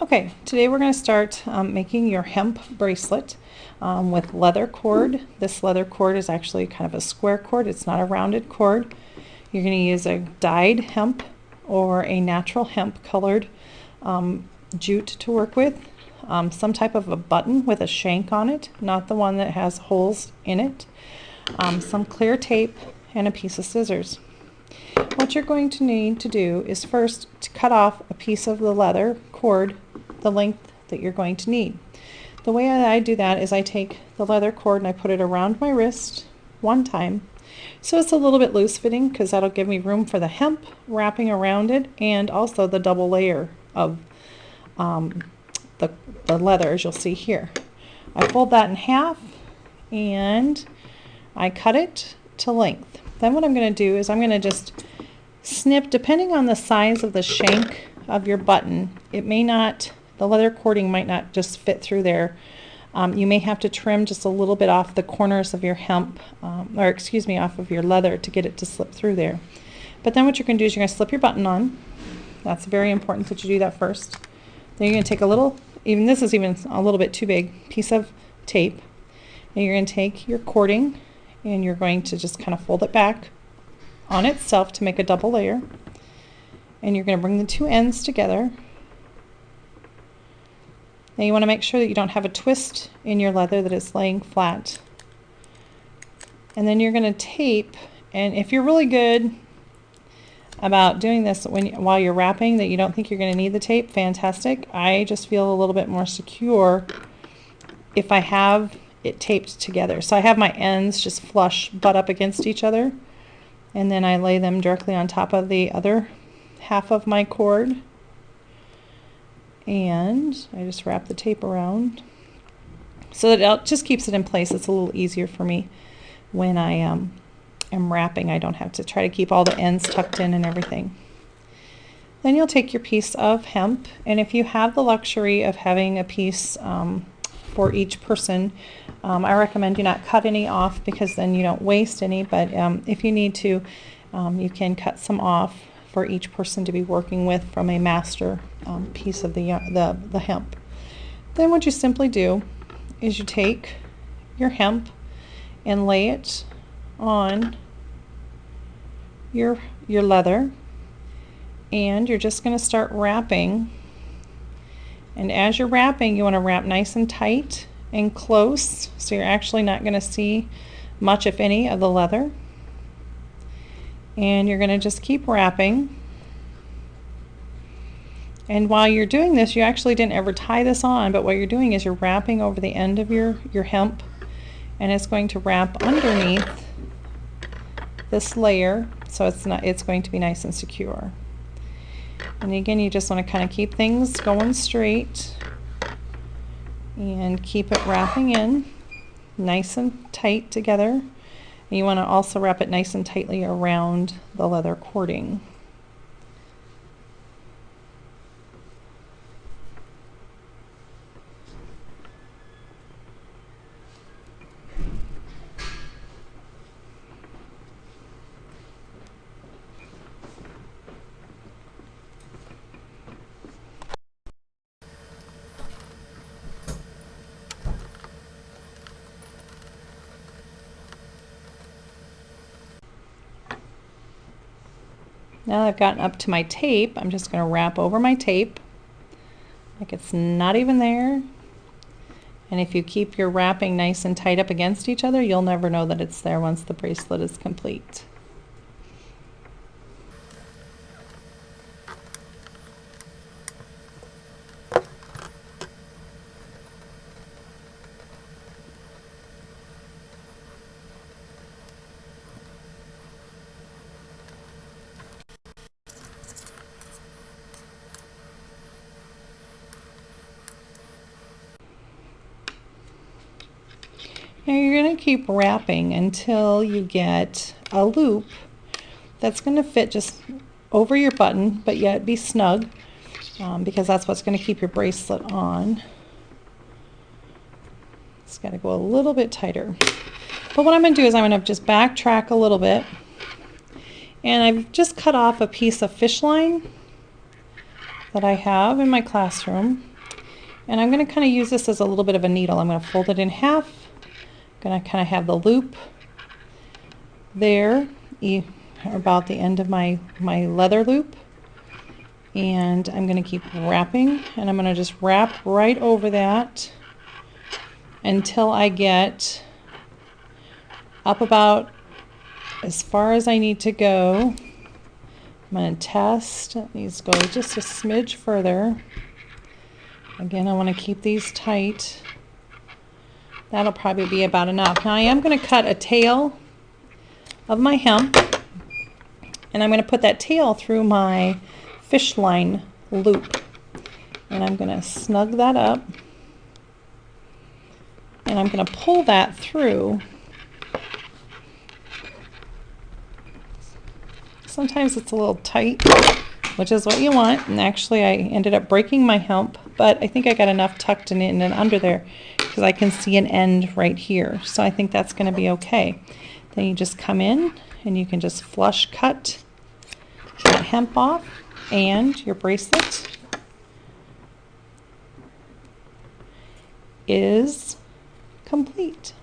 Okay, today we're going to start making your hemp bracelet with leather cord. This leather cord is actually kind of a square cord. It's not a rounded cord. You're going to use a dyed hemp or a natural hemp colored jute to work with. Some type of a button with a shank on it, not the one that has holes in it. Some clear tape and a piece of scissors. What you're going to need to do is first to cut off a piece of the leather cord the length that you're going to need. The way I do that is I take the leather cord and I put it around my wrist one time, so it's a little bit loose fitting because that'll give me room for the hemp wrapping around it and also the double layer of the leather, as you'll see here. I fold that in half and I cut it to length. Then what I'm going to do is I'm going to just snip, depending on the size of the shank of your button, it may not, the leather cording might not just fit through there. You may have to trim just a little bit off the corners of your hemp, or excuse me, off of your leather to get it to slip through there. But then what you're going to do is you're going to slip your button on. That's very important that you do that first. Then you're going to take a little, even this is even a little bit too big, piece of tape, and you're going to take your cording and you're going to just kind of fold it back on itself to make a double layer. And you're going to bring the two ends together. Now you want to make sure that you don't have a twist in your leather, that it's laying flat. And then you're going to tape, and if you're really good about doing this while you're wrapping, that you don't think you're going to need the tape, fantastic. I just feel a little bit more secure if I have it taped together. So I have my ends just flush, butt up against each other, and then I lay them directly on top of the other half of my cord, and I just wrap the tape around so that it just keeps it in place. It's a little easier for me when I am wrapping. I don't have to try to keep all the ends tucked in and everything. Then you'll take your piece of hemp, and if you have the luxury of having a piece for each person, I recommend you not cut any off because then you don't waste any, but if you need to, you can cut some off for each person to be working with from a master piece of the hemp. Then what you simply do is you take your hemp and lay it on your leather, and you're just going to start wrapping. And as you're wrapping, you want to wrap nice and tight and close, so you're actually not going to see much, if any, of the leather. And you're going to just keep wrapping. And while you're doing this, you actually didn't ever tie this on, but what you're doing is you're wrapping over the end of your hemp, and it's going to wrap underneath this layer, so it's going to be nice and secure. And again, you just want to kind of keep things going straight and keep it wrapping in nice and tight together. And you want to also wrap it nice and tightly around the leather cording. Now that I've gotten up to my tape, I'm just going to wrap over my tape like it's not even there. And if you keep your wrapping nice and tight up against each other, you'll never know that it's there once the bracelet is complete. Now you're going to keep wrapping until you get a loop that's going to fit just over your button, but yet be snug, because that's what's going to keep your bracelet on. It's got to go a little bit tighter. But what I'm going to do is I'm going to just backtrack a little bit, and I've just cut off a piece of fish line that I have in my classroom, And I'm going to kind of use this as a little bit of a needle. I'm going to fold it in half. I'm going to kind of have the loop there about the end of my leather loop. And I'm going to keep wrapping, and I'm going to just wrap right over that until I get up about as far as I need to go. I'm going to test. It needs to go just a smidge further. Again, I want to keep these tight. That'll probably be about enough. Now I am going to cut a tail of my hemp, and I'm going to put that tail through my fish line loop, and I'm going to snug that up, and I'm going to pull that through. Sometimes it's a little tight, which is what you want, and actually I ended up breaking my hemp, but I think I got enough tucked in and under there because I can see an end right here, so I think that's going to be okay. Then you just come in and you can just flush cut that hemp off, and your bracelet is complete.